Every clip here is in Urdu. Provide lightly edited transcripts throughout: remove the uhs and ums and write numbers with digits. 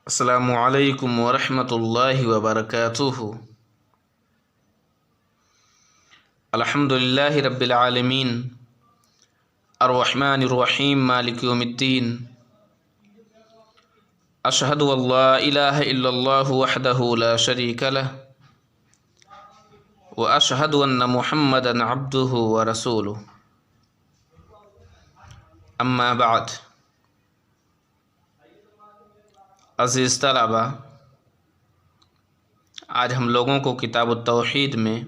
السلام علیکم ورحمۃ اللہ وبرکاتہ۔ الحمد للہ رب العالمین الرحمن الرحیم مالک یوم الدین۔ اشہد ان لا الہ الا اللہ وحدہ لا شریک لہ واشہد ان محمدا عبدہ ورسولہ۔ اما بعد، عزیز طلبہ، آج ہم لوگوں کو کتاب التوحید میں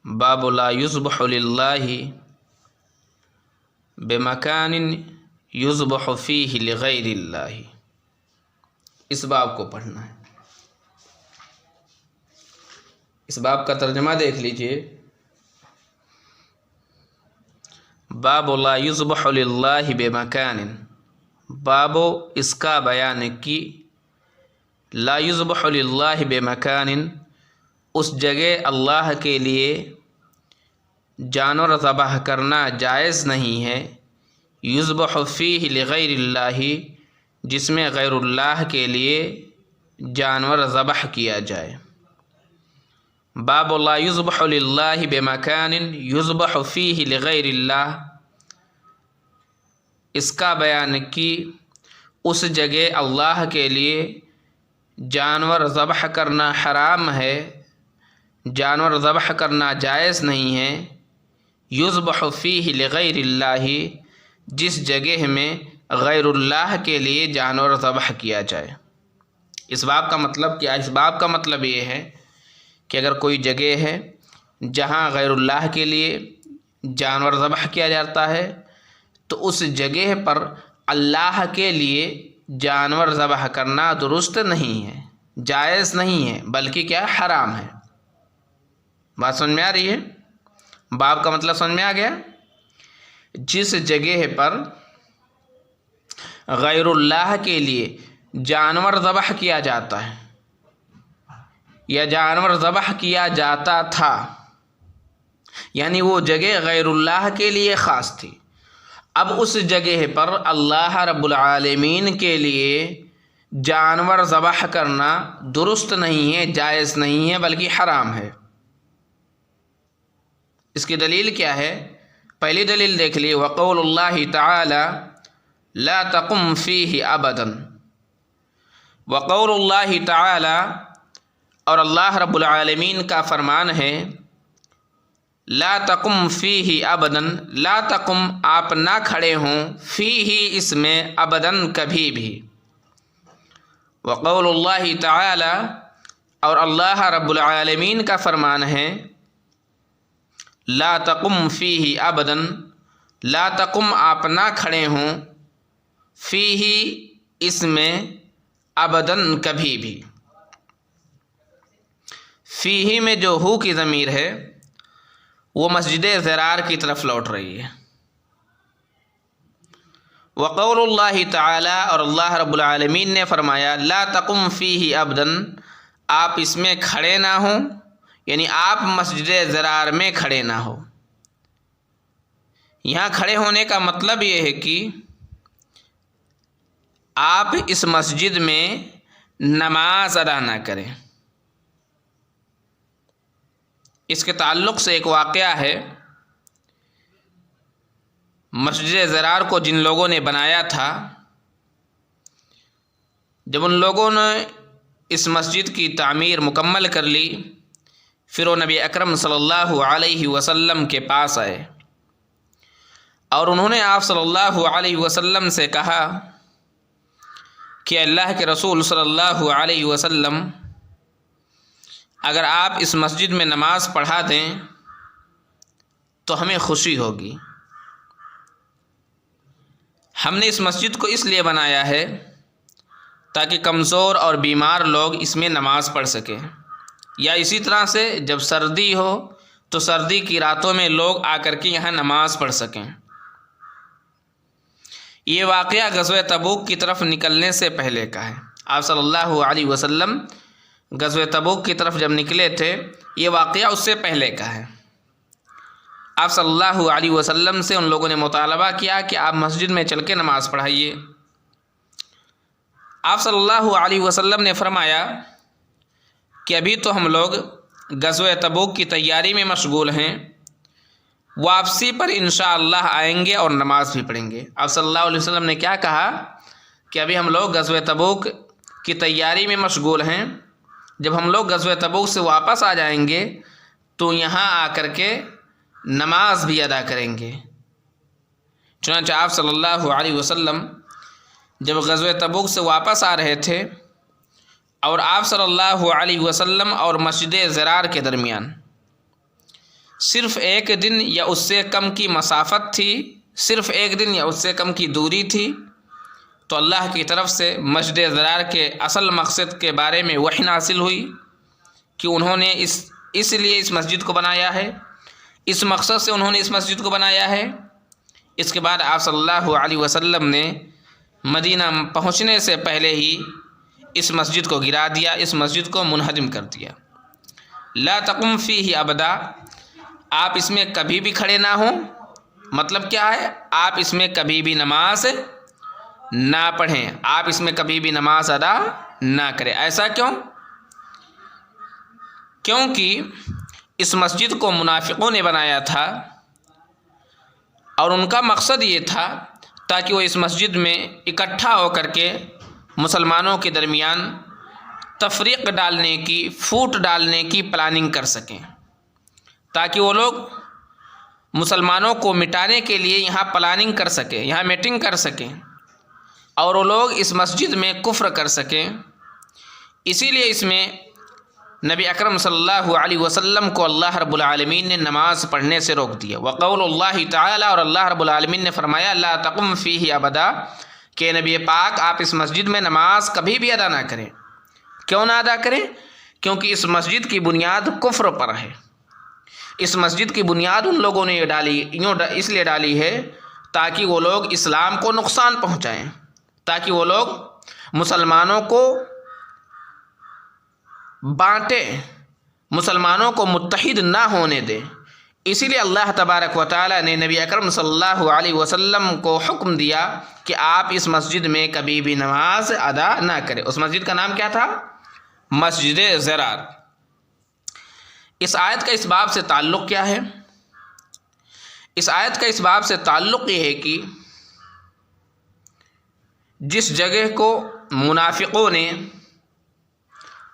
باب لا یذبح للہ بمکان یذبح فیہ لغیر اللہ، اس باب کو پڑھنا ہے۔ اس باب کا ترجمہ دیکھ لیجئے۔ باب لا یذبح للہ بمکان، باب اس کا بیان کی لا یذبح للہ بمکان، اس جگہ اللہ کے لیے جانور ذبح کرنا جائز نہیں ہے، یذبح فیہ لغیر اللہ، جس میں غیر اللہ کے لیے جانور ذبح کیا جائے۔ باب لا یذبح للہ بمکان یذبح فیہ لغیر اللہ، اس کا بیان کی اس جگہ اللہ کے لیے جانور ذبح کرنا حرام ہے، جانور ذبح کرنا جائز نہیں ہے، یذبح فیہ لغیر اللہ، جس جگہ میں غیر اللہ کے لیے جانور ذبح کیا جائے۔ اس باب کا مطلب کیا ہے؟ اس باب کا مطلب یہ ہے کہ اگر کوئی جگہ ہے جہاں غیر اللہ کے لیے جانور ذبح کیا جاتا ہے تو اس جگہ پر اللہ کے لیے جانور ذبح کرنا درست نہیں ہے، جائز نہیں ہے، بلکہ کیا حرام ہے۔ بات سمجھ میں آ رہی ہے؟ باب کا مطلب سمجھ میں آ گیا؟ جس جگہ پر غیر اللہ کے لیے جانور ذبح کیا جاتا ہے یا جانور ذبح کیا جاتا تھا، یعنی وہ جگہ غیر اللہ کے لیے خاص تھی، اب اس جگہ پر اللہ رب العالمین کے لیے جانور ذبح کرنا درست نہیں ہے، جائز نہیں ہے، بلکہ حرام ہے۔ اس کی دلیل کیا ہے؟ پہلی دلیل دیکھ لیے، وقول اللہ تعالی لا تقم فیہ ابدا، وقول اللہ تعالی، اور اللہ رب العالمین کا فرمان ہے، لا تقم فیہ ابدا، لا تقم آپ نہ کھڑے ہوں، فیہ اس میں، ابدا کبھی بھی۔ وقول اللہ تعالی، اور اللہ رب العالمین کا فرمان ہے، لا تقم فیہ ابدا، لا تقم آپ نہ کھڑے ہوں، فیہ اس میں، ابدا کبھی بھی۔ فیہ میں جو ہو کی ضمیر ہے وہ مسجد ضرار کی طرف لوٹ رہی ہے۔ وقول اللہ تعالی، اور اللہ رب العالمین نے فرمایا، لا تقم فیہ ابدا، آپ اس میں کھڑے نہ ہوں، یعنی آپ مسجد ضرار میں کھڑے نہ ہو۔ یہاں کھڑے ہونے کا مطلب یہ ہے کہ آپ اس مسجد میں نماز ادا نہ کریں۔ اس کے تعلق سے ایک واقعہ ہے، مسجد ضرار کو جن لوگوں نے بنایا تھا، جب ان لوگوں نے اس مسجد کی تعمیر مکمل کر لی، پھر وہ نبی اکرم صلی اللہ علیہ وسلم کے پاس آئے اور انہوں نے آپ صلی اللہ علیہ وسلم سے کہا کہ اللہ کے رسول صلی اللہ علیہ وسلم، اگر آپ اس مسجد میں نماز پڑھا دیں تو ہمیں خوشی ہوگی۔ ہم نے اس مسجد کو اس لیے بنایا ہے تاکہ کمزور اور بیمار لوگ اس میں نماز پڑھ سکیں، یا اسی طرح سے جب سردی ہو تو سردی کی راتوں میں لوگ آ کر کے یہاں نماز پڑھ سکیں۔ یہ واقعہ غزوہ تبوک کی طرف نکلنے سے پہلے کا ہے۔ آپ صلی اللہ علیہ وسلم غزوہ تبوک کی طرف جب نکلے تھے، یہ واقعہ اس سے پہلے کا ہے۔ آپ صلی اللہ علیہ وسلم سے ان لوگوں نے مطالبہ کیا کہ آپ مسجد میں چل کے نماز پڑھائیے۔ آپ صلی اللہ علیہ وسلم نے فرمایا کہ ابھی تو ہم لوگ غزوہ تبوک کی تیاری میں مشغول ہیں، واپسی پر انشاءاللہ آئیں گے اور نماز بھی پڑھیں گے۔ آپ صلی اللہ علیہ وسلم نے کیا کہا کہ ابھی ہم لوگ غزوہ تبوک کی تیاری میں مشغول ہیں، جب ہم لوگ غزوہ تبوک سے واپس آ جائیں گے تو یہاں آ کر کے نماز بھی ادا کریں گے۔ چنانچہ آپ صلی اللہ علیہ وسلم جب غزوہ تبوک سے واپس آ رہے تھے اور آپ صلی اللہ علیہ وسلم اور مسجد ضرار کے درمیان صرف ایک دن یا اس سے کم کی مسافت تھی، صرف ایک دن یا اس سے کم کی دوری تھی، تو اللہ کی طرف سے مسجد ضرار کے اصل مقصد کے بارے میں وحی نازل ہوئی کہ انہوں نے اس لیے اس مسجد کو بنایا ہے، اس مقصد سے انہوں نے اس مسجد کو بنایا ہے۔ اس کے بعد آپ صلی اللہ علیہ وسلم نے مدینہ پہنچنے سے پہلے ہی اس مسجد کو گرا دیا، اس مسجد کو منہدم کر دیا۔ لا تقم فیہ ابدا، آپ اس میں کبھی بھی کھڑے نہ ہوں، مطلب کیا ہے؟ آپ اس میں کبھی بھی نماز نہ پڑھیں، آپ اس میں کبھی بھی نماز ادا نہ کریں۔ ایسا کیوں؟ کیونکہ اس مسجد کو منافقوں نے بنایا تھا اور ان کا مقصد یہ تھا تاکہ وہ اس مسجد میں اکٹھا ہو کر کے مسلمانوں کے درمیان تفریق ڈالنے کی، پھوٹ ڈالنے کی پلاننگ کر سکیں، تاکہ وہ لوگ مسلمانوں کو مٹانے کے لیے یہاں پلاننگ کر سکیں، یہاں میٹنگ کر سکیں اور وہ لوگ اس مسجد میں کفر کر سکیں۔ اسی لیے اس میں نبی اکرم صلی اللہ علیہ وسلم کو اللہ رب العالمین نے نماز پڑھنے سے روک دیا۔ وقول اللہ تعالی، اور اللہ رب العالمین نے فرمایا لا تقم فیہ ابدا، کہ نبی پاک آپ اس مسجد میں نماز کبھی بھی ادا نہ کریں۔ کیوں نہ ادا کریں؟ کیونکہ اس مسجد کی بنیاد کفر پر ہے۔ اس مسجد کی بنیاد ان لوگوں نے اس لیے ڈالی ہے تاکہ وہ لوگ اسلام کو نقصان پہنچائیں، تاکہ وہ لوگ مسلمانوں کو بانٹیں، مسلمانوں کو متحد نہ ہونے دیں۔ اسی لیے اللہ تبارک و تعالی نے نبی اکرم صلی اللہ علیہ وسلم کو حکم دیا کہ آپ اس مسجد میں کبھی بھی نماز ادا نہ کریں۔ اس مسجد کا نام کیا تھا؟ مسجد ضرار۔ اس آیت کا اس باب سے تعلق کیا ہے؟ اس آیت کا اس باب سے تعلق یہ ہے کہ جس جگہ کو منافقوں نے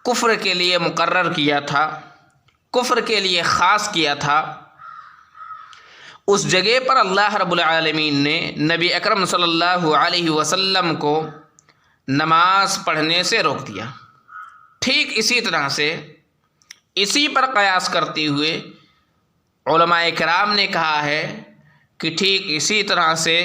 کفر کے لیے مقرر کیا تھا، کفر کے لیے خاص کیا تھا، اس جگہ پر اللہ رب العالمین نے نبی اکرم صلی اللہ علیہ وسلم کو نماز پڑھنے سے روک دیا۔ ٹھیک اسی طرح سے اسی پر قیاس کرتے ہوئے علماء کرام نے کہا ہے کہ ٹھیک اسی طرح سے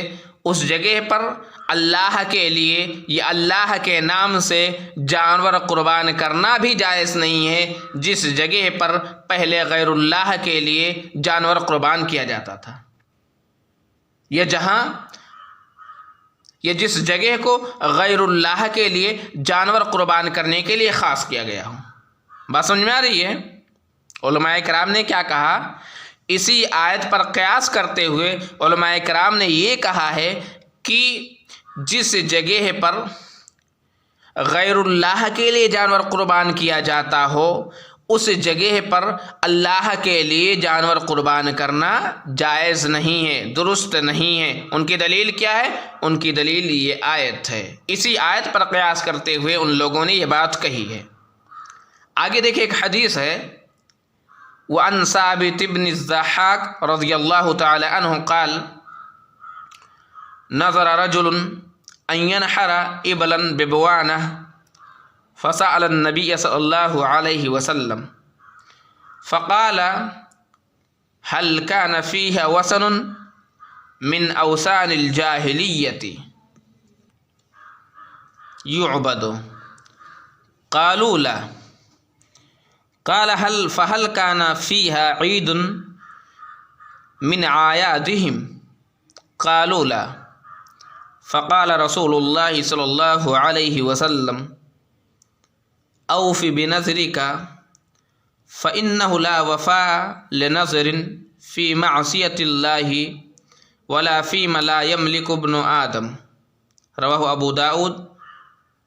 اس جگہ پر اللہ کے لیے یا اللہ کے نام سے جانور قربان کرنا بھی جائز نہیں ہے، جس جگہ پر پہلے غیر اللہ کے لیے جانور قربان کیا جاتا تھا، یا جس جگہ کو غیر اللہ کے لیے جانور قربان کرنے کے لیے خاص کیا گیا ہو۔ بات سمجھ میں آ رہی ہے؟ علماء کرام نے کیا کہا؟ اسی آیت پر قیاس کرتے ہوئے علماء کرام نے یہ کہا ہے کہ جس جگہ پر غیر اللہ کے لیے جانور قربان کیا جاتا ہو، اس جگہ پر اللہ کے لیے جانور قربان کرنا جائز نہیں ہے، درست نہیں ہے۔ ان کی دلیل کیا ہے؟ ان کی دلیل یہ آیت ہے۔ اسی آیت پر قیاس کرتے ہوئے ان لوگوں نے یہ بات کہی ہے۔ آگے دیکھیں، ایک حدیث ہے وعن ثابت بن الضحاک رضی اللہ تعالی عنہ قال نظر رجل ان ينحر ابلا ببوانہ فسأل النبي صلی اللہ علیہ وسلم فقال هل كان فيها وثن من اوثان الجاهلية يعبد؟ قالوا لا۔ قال فهل كان فيها عيد من أعيادهم؟ قالوا لا۔ فقال رسول الله صلى الله عليه وسلم أوف بنذرك فإنه لا وفاء لنذر في معصية الله ولا فيما لا يملك ابن آدم۔ رواه أبو داود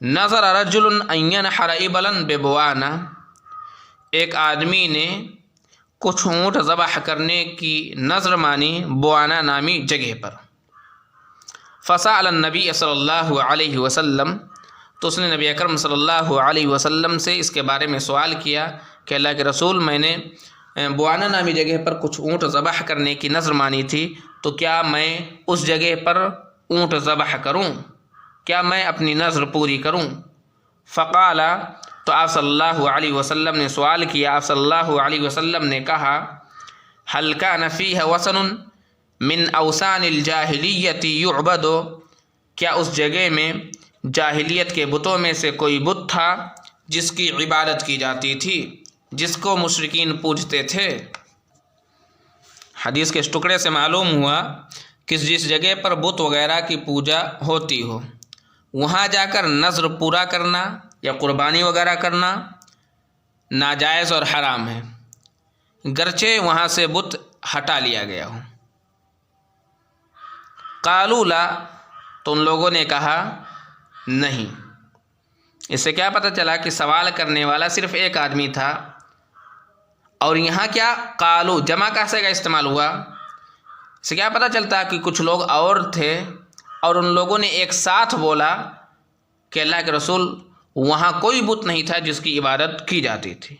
نظر رجل ان ينحر ابلا ببوانا، ایک آدمی نے کچھ اونٹ ذبح کرنے کی نظر مانی بوانا نامی جگہ پر۔ فسأل النبی صلی اللہ علیہ وسلم، تو اس نے نبی اکرم صلی اللہ علیہ وسلم سے اس کے بارے میں سوال کیا کہ اللہ کے رسول، میں نے بوانا نامی جگہ پر کچھ اونٹ ذبح کرنے کی نظر مانی تھی، تو کیا میں اس جگہ پر اونٹ ذبح کروں؟ کیا میں اپنی نظر پوری کروں؟ فقال، تو آپ صلی اللہ علیہ وسلم نے سوال کیا، آپ صلی اللہ علیہ وسلم نے کہا، هل كان فيها وثن من اوثان الجاہلیت یعبد، کیا اس جگہ میں جاہلیت کے بتوں میں سے کوئی بت تھا جس کی عبادت کی جاتی تھی، جس کو مشرکین پوجتے تھے؟ حدیث کے اس ٹکڑے سے معلوم ہوا کہ جس جگہ پر بت وغیرہ کی پوجا ہوتی ہو وہاں جا کر نذر پورا کرنا یا قربانی وغیرہ کرنا ناجائز اور حرام ہے، گرچہ وہاں سے بت ہٹا لیا گیا ہو۔ قالوا لا، تو ان لوگوں نے کہا نہیں۔ اس سے کیا پتہ چلا کہ سوال کرنے والا صرف ایک آدمی تھا، اور یہاں کیا قالو جمع کیسے کا استعمال ہوا؟ اس سے کیا پتہ چلتا کہ کچھ لوگ اور تھے اور ان لوگوں نے ایک ساتھ بولا کہ اللہ کے رسول وہاں کوئی بت نہیں تھا جس کی عبادت کی جاتی تھی۔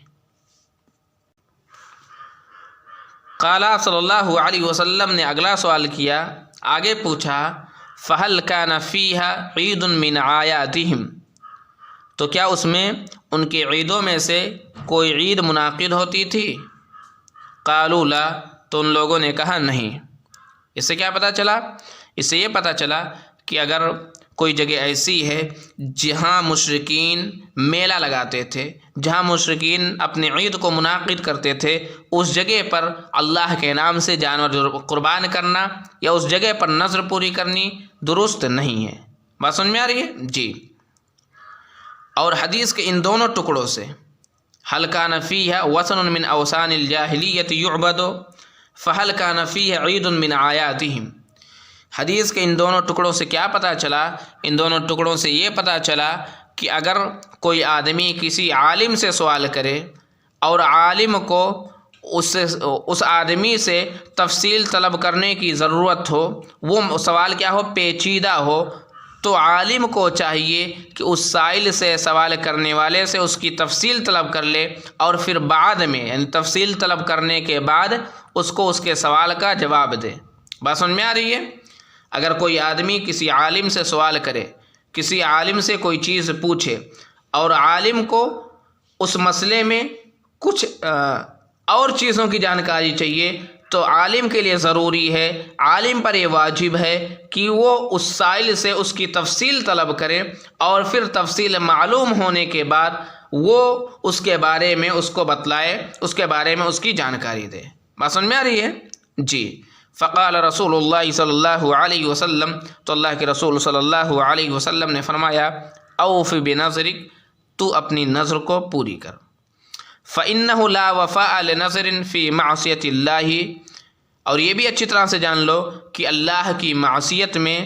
قال صلی اللہ علیہ وسلم نے اگلا سوال کیا، آگے پوچھا، فہل کان فیہا عید من اعیادہم، تو کیا اس میں ان کی عیدوں میں سے کوئی عید منعقد ہوتی تھی؟ قالوا لا، تو ان لوگوں نے کہا نہیں۔ اس سے کیا پتہ چلا؟ اس سے یہ پتہ چلا کہ اگر کوئی جگہ ایسی ہے جہاں مشرکین میلہ لگاتے تھے، جہاں مشرکین اپنی عید کو منعقد کرتے تھے، اس جگہ پر اللہ کے نام سے جانور قربان کرنا یا اس جگہ پر نذر پوری کرنی درست نہیں ہے۔ بات سمجھ میں آ رہی ہے؟ جی۔ اور حدیث کے ان دونوں ٹکڑوں سے هل كان فيها وثن من اوثان الجاہلیت یعبد فهل كان فيها عید من اعیادہم، حدیث کے ان دونوں ٹکڑوں سے کیا پتہ چلا؟ ان دونوں ٹکڑوں سے یہ پتہ چلا کہ اگر کوئی آدمی کسی عالم سے سوال کرے اور عالم کو اس آدمی سے تفصیل طلب کرنے کی ضرورت ہو، وہ سوال کیا ہو؟ پیچیدہ ہو، تو عالم کو چاہیے کہ اس سائل سے، سوال کرنے والے سے اس کی تفصیل طلب کر لے، اور پھر بعد میں یعنی تفصیل طلب کرنے کے بعد اس کو اس کے سوال کا جواب دے۔ بات سمجھ میں آ رہی ہے؟ اگر کوئی آدمی کسی عالم سے سوال کرے، کسی عالم سے کوئی چیز پوچھے اور عالم کو اس مسئلے میں کچھ اور چیزوں کی جانکاری چاہیے، تو عالم کے لیے ضروری ہے، عالم پر یہ واجب ہے کہ وہ اس سائل سے اس کی تفصیل طلب کرے، اور پھر تفصیل معلوم ہونے کے بعد وہ اس کے بارے میں اس کو بتلائے، اس کے بارے میں اس کی جانکاری دے۔ بات سمجھ میں آ رہی ہے؟ جی۔ فقال رسول اللہ صلی اللہ علیہ وسلم، تو اللہ کے رسول صلی اللہ علیہ وسلم نے فرمایا، اوف بنظرک، تو اپنی نظر کو پوری کر۔ فإنه لا وفاء لنظر في معصیت اللہ، اور یہ بھی اچھی طرح سے جان لو کہ اللہ کی معصیت میں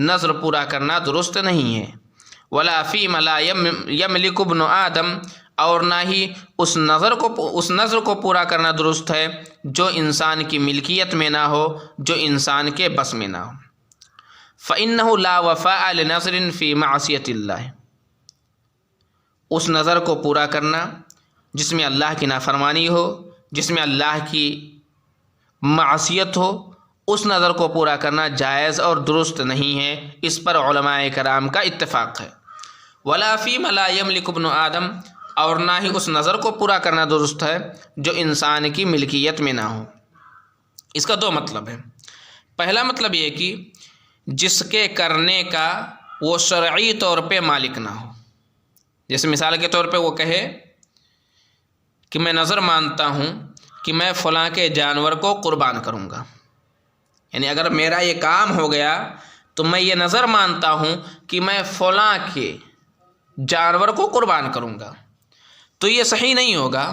نظر پورا کرنا درست نہیں ہے۔ ولا فيما لا يملك ابن آدم، اور نہ ہی اس نظر کو پورا کرنا درست ہے جو انسان کی ملکیت میں نہ ہو، جو انسان کے بس میں نہ ہو۔ فإنه لا وفاء لنظر في معصیت اللہ، اس نظر کو پورا کرنا جس میں اللہ کی نافرمانی ہو، جس میں اللہ کی معصیت ہو، اس نظر کو پورا کرنا جائز اور درست نہیں ہے، اس پر علماء کرام کا اتفاق ہے۔ ولا فيما لا يملك ابن آدم، اور نہ ہی اس نظر کو پورا کرنا درست ہے جو انسان کی ملکیت میں نہ ہو۔ اس کا دو مطلب ہے۔ پہلا مطلب یہ کہ جس کے کرنے کا وہ شرعی طور پہ مالک نہ ہو، جیسے مثال کے طور پہ وہ کہے کہ میں نظر مانتا ہوں کہ میں فلاں کے جانور کو قربان کروں گا، یعنی اگر میرا یہ کام ہو گیا تو میں یہ نظر مانتا ہوں کہ میں فلاں کے جانور کو قربان کروں گا، تو یہ صحیح نہیں ہوگا،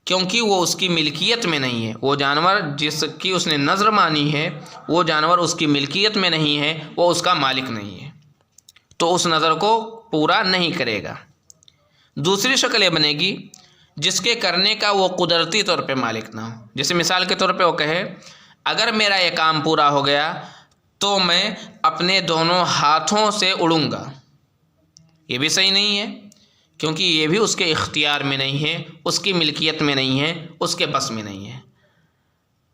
کیونکہ وہ اس کی ملکیت میں نہیں ہے۔ وہ جانور جس کی اس نے نظر مانی ہے، وہ جانور اس کی ملکیت میں نہیں ہے، وہ اس کا مالک نہیں ہے، تو اس نظر کو پورا نہیں کرے گا۔ دوسری شکل یہ بنے گی جس کے کرنے کا وہ قدرتی طور پہ مالک نہ ہو۔ جیسے مثال کے طور پہ وہ کہے اگر میرا یہ کام پورا ہو گیا تو میں اپنے دونوں ہاتھوں سے اڑوں گا، یہ بھی صحیح نہیں ہے، کیونکہ یہ بھی اس کے اختیار میں نہیں ہے، اس کی ملکیت میں نہیں ہے، اس کے بس میں نہیں ہے۔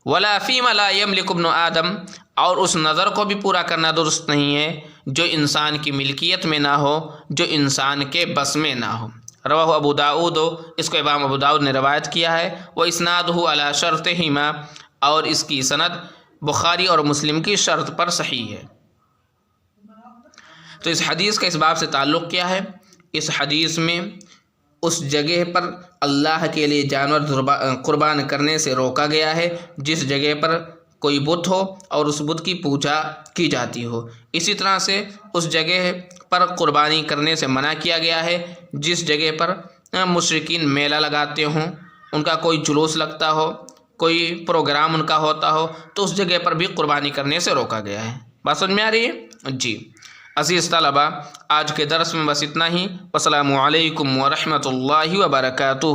ولا فیما لا یملک ابن آدم، اور اس نظر کو بھی پورا کرنا درست نہیں ہے جو انسان کی ملکیت میں نہ ہو، جو انسان کے بس میں نہ ہو۔ رواہ ابو داؤد، اس کو امام ابو داؤد نے روایت کیا ہے، وہ اسنادہ علی شرطہما، اور اس کی سند بخاری اور مسلم کی شرط پر صحیح ہے۔ تو اس حدیث کا اس باب سے تعلق کیا ہے؟ اس حدیث میں اس جگہ پر اللہ کے لیے جانور قربان کرنے سے روکا گیا ہے جس جگہ پر کوئی بت ہو اور اس بت کی پوجا کی جاتی ہو۔ اسی طرح سے اس جگہ پر قربانی کرنے سے منع کیا گیا ہے جس جگہ پر مشرکین میلہ لگاتے ہوں، ان کا کوئی جلوس لگتا ہو، کوئی پروگرام ان کا ہوتا ہو، تو اس جگہ پر بھی قربانی کرنے سے روکا گیا ہے۔ بات سمجھ میں آ رہی ہے؟ جی عزیز طلبہ، آج کے درس میں بس اتنا ہی۔ السلام علیکم ورحمۃ اللہ وبرکاتہ۔